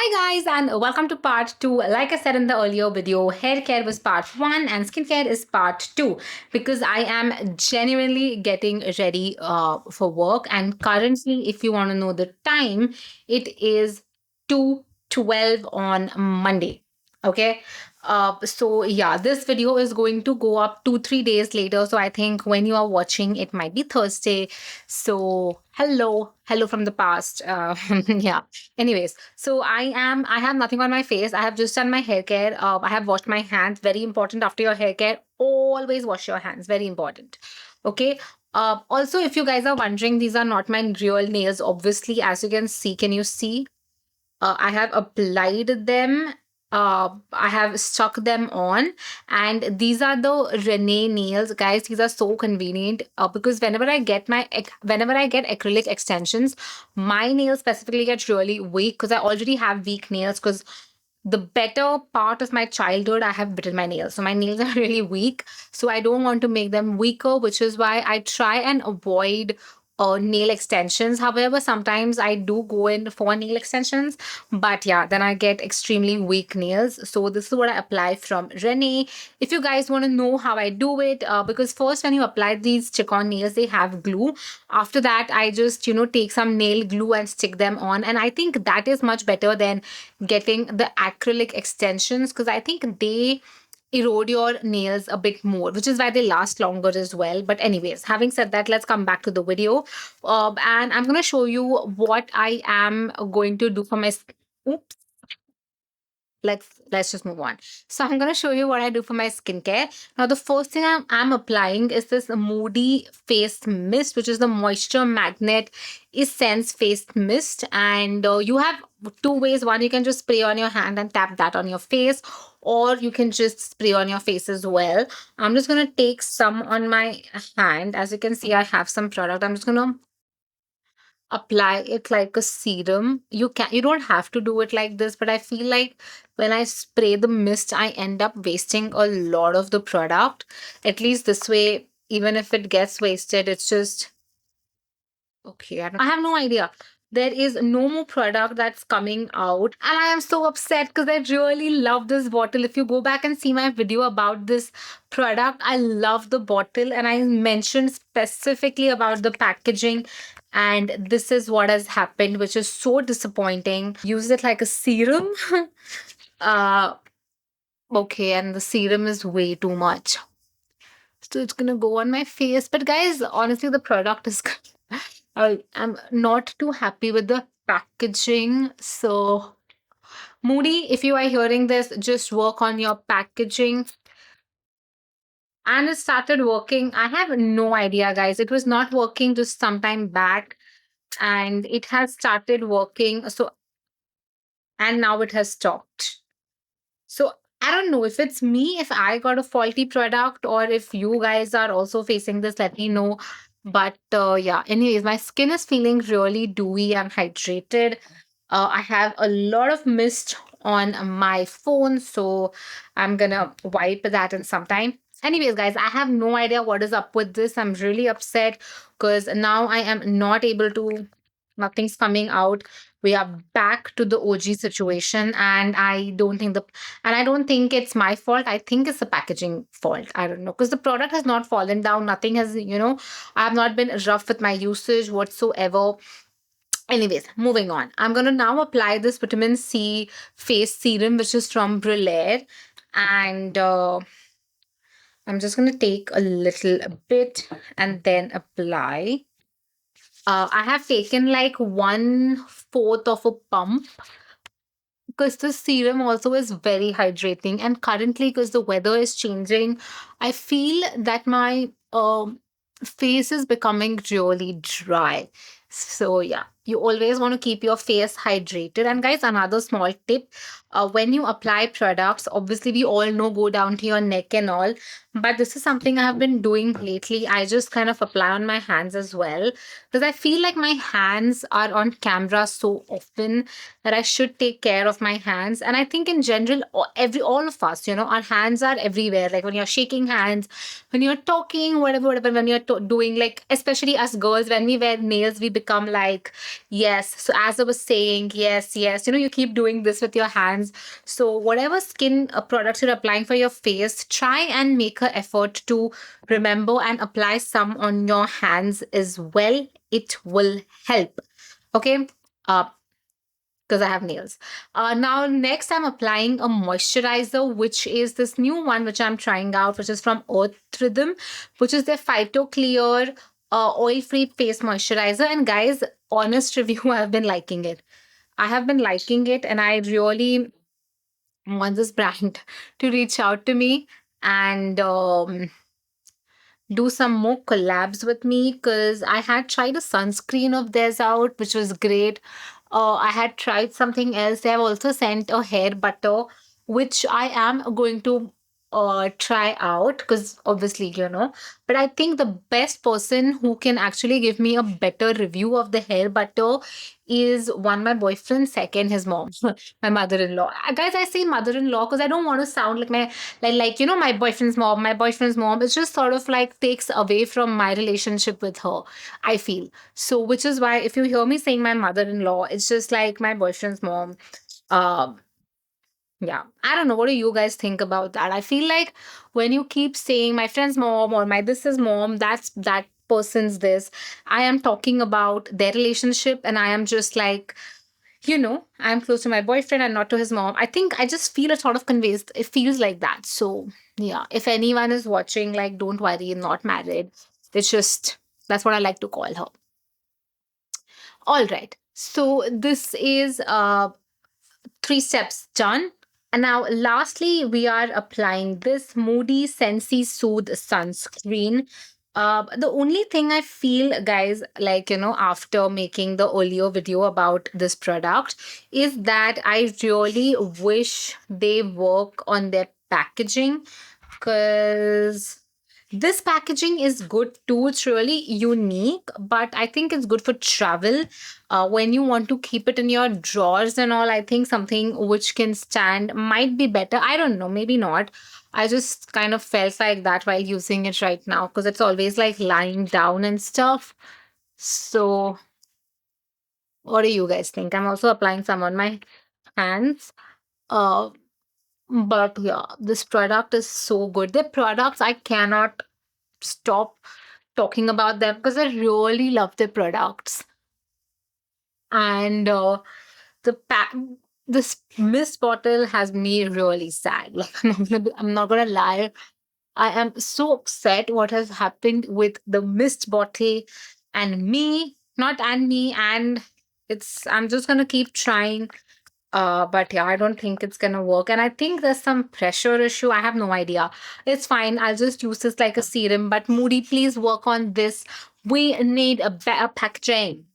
Hi guys and welcome to part 2. Like I said in the earlier video, hair care was part 1 and skincare is part 2 because I am genuinely getting ready for work, and currently if you want to know the time, it is 2:12 on Monday. Okay? So yeah, this video is going to go up 2-3 days later. So I think when you are watching it might be Thursday. So hello from the past. Yeah. Anyways, so I have nothing on my face. I have just done my hair care. I have washed my hands. Very important after your hair care. Always wash your hands. Very important. Okay. Also, if you guys are wondering, these are not my real nails. Obviously, as you can see, can you see? I have applied them. I have stuck them on, and these are the Renee nails, guys. These are so convenient because whenever I get acrylic extensions, my nails specifically get really weak because I already have weak nails. Because the better part of my childhood, I have bitten my nails, so my nails are really weak. So I don't want to make them weaker, which is why I try and avoid nail extensions. However, sometimes I do go in for nail extensions, but yeah, then I get extremely weak nails. So this is what I apply from Renee. If you guys want to know how I do it, because first when you apply these stick-on nails, they have glue. After that, I just take some nail glue and stick them on, and I think that is much better than getting the acrylic extensions because I think they erode your nails a bit more, which is why they last longer as well. But anyways, having said that, let's come back to the video. And I'm going to show you what I am going to do for my oops, let's just move on. So I'm going to show you what I do for my skincare. Now the first thing I'm applying is this Moody face mist, which is the moisture magnet essence face mist. And you have two ways. One, you can just spray on your hand and tap that on your face, or you can just spray on your face as well. I'm just going to take some on my hand. As you can see, I have some product. I'm just going to apply it like a serum. You don't have to do it like this, but I feel like when I spray the mist, I end up wasting a lot of the product. At least this way, even if it gets wasted, it's just okay. I have no idea. There is no more product that's coming out, and I am so upset because I really love this bottle. If you go back and see my video about this product, I love the bottle, and I mentioned specifically about the packaging. And this is what has happened, which is so disappointing. Use it like a serum. uh, okay, and the serum is way too much. So it's gonna go on my face. But guys, honestly, the product is I'm not too happy with the packaging. So Moody, if you are hearing this, just work on your packaging. And it started working. I have no idea, guys. It was not working just some time back, and it has started working. So and now it has stopped. So I don't know if it's me, if I got a faulty product, or if you guys are also facing this, let me know. But yeah, anyways, my skin is feeling really dewy and hydrated. I have a lot of mist on my phone, so I'm gonna wipe that in some time. Anyways, guys, I have no idea what is up with this. I'm really upset because now I am not able to, nothing's coming out. We are back to the OG situation, and I don't think it's my fault. I think it's the packaging fault. I don't know because the product has not fallen down. Nothing has, I have not been rough with my usage whatsoever. Anyways, moving on. I'm going to now apply this vitamin C face serum, which is from Brulaire. And I'm just going to take a little bit and then apply. I have taken like 1/4 of a pump because the serum also is very hydrating. And currently, because the weather is changing, I feel that my face is becoming really dry. So yeah, you always want to keep your face hydrated. And guys, another small tip: when you apply products, obviously we all know go down to your neck and all, but this is something I have been doing lately. I just kind of apply on my hands as well because I feel like my hands are on camera so often that I should take care of my hands. And I think in general, all of us, our hands are everywhere. Like when you're shaking hands, when you're talking, whatever, when you're doing, like especially us girls, when we wear nails, we become like, yes. So as I was saying, yes, yes, you keep doing this with your hands. So whatever skin products you're applying for your face, try and make an effort to remember and apply some on your hands as well. It will help. Okay. Uh, because I have nails. Now, next, I'm applying a moisturizer, which is this new one which I'm trying out, which is from Earth Rhythm, which is their Phyto Clear oil free face moisturizer. And guys, honest review, I've been liking it. I have been liking it, and I really want this brand to reach out to me and do some more collabs with me, because I had tried a sunscreen of theirs out, which was great. I had tried something else. They have also sent a hair butter, which I am going to try out, because obviously, But I think the best person who can actually give me a better review of the hair butter is one, my boyfriend, second, his mom, my mother-in-law. Guys, I say mother-in-law because I don't want to sound like my boyfriend's mom. My boyfriend's mom, it just sort of like takes away from my relationship with her, I feel. So which is why if you hear me saying my mother-in-law, it's just like my boyfriend's mom. um yeah, I don't know, what do you guys think about that? I feel like when you keep saying my friend's mom or my this is mom, that's that person's this, I am talking about their relationship, and I am just like, I'm close to my boyfriend and not to his mom. I think I just feel it sort of conveys, it feels like that. So, yeah, if anyone is watching, like, don't worry, not married. It's just, that's what I like to call her. All right. So, this is 3 steps done. And now, lastly, we are applying this Moody Sensi Soothe sunscreen. The only thing I feel, guys, like, after making the earlier video about this product, is that I really wish they work on their packaging, because this packaging is good too. It's really unique, but I think it's good for travel. When you want to keep it in your drawers and all, I think something which can stand might be better. I don't know, maybe not. I just kind of felt like that while using it right now, because it's always like lying down and stuff. So, what do you guys think? I'm also applying some on my hands. Uh, but yeah, this product is so good. The products, I cannot stop talking about them because I really love their products. And the pack, this mist bottle has me really sad. Like, I'm not gonna lie. I am so upset what has happened with the mist bottle and me, not and me, and I'm just gonna keep trying. But yeah, I don't think it's gonna work. And I think there's some pressure issue. I have no idea. It's fine. I'll just use this like a serum. But Moody, please work on this. We need a better packaging.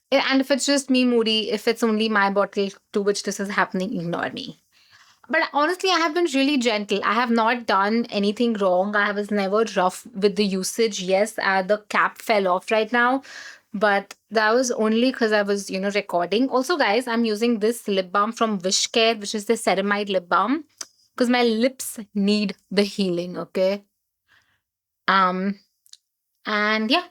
And if it's just me, Moody, if it's only my bottle to which this is happening, ignore me. But honestly, I have been really gentle. I have not done anything wrong. I was never rough with the usage. Yes, the cap fell off right now, but that was only because I was, recording. Also, guys, I'm using this lip balm from Wish Care, which is the ceramide lip balm, because my lips need the healing. Okay. Um, and yeah,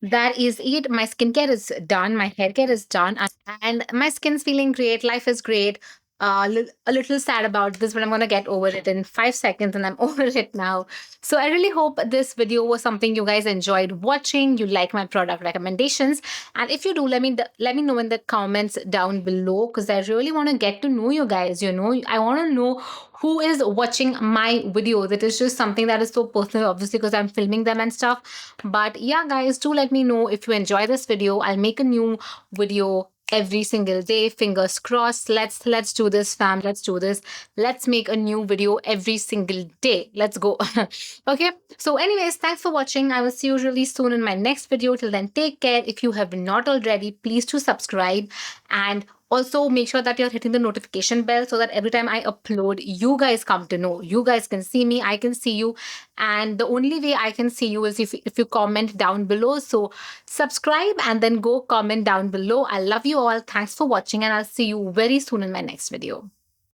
that is it. My skincare is done. My hair care is done. And my skin's feeling great. Life is great. A little sad about this, but I'm going to get over it in 5 seconds, and I'm over it now. So I really hope this video was something you guys enjoyed watching. You like my product recommendations. And if you do, let me know in the comments down below, because I really want to get to know you guys. I want to know who is watching my videos. It is just something that is so personal, obviously, because I'm filming them and stuff. But yeah, guys, do let me know if you enjoy this video. I'll make a new video every single day. Fingers crossed. Let's do this, fam. Let's do this. Let's make a new video every single day. Let's go. Okay. So anyways, thanks for watching. I will see you really soon in my next video. Till then, take care. If you have not already, please do subscribe, and also make sure that you're hitting the notification bell so that every time I upload, you guys come to know. You guys can see me, I can see you. And the only way I can see you is if you comment down below. So subscribe and then go comment down below. I love you all. Thanks for watching, and I'll see you very soon in my next video.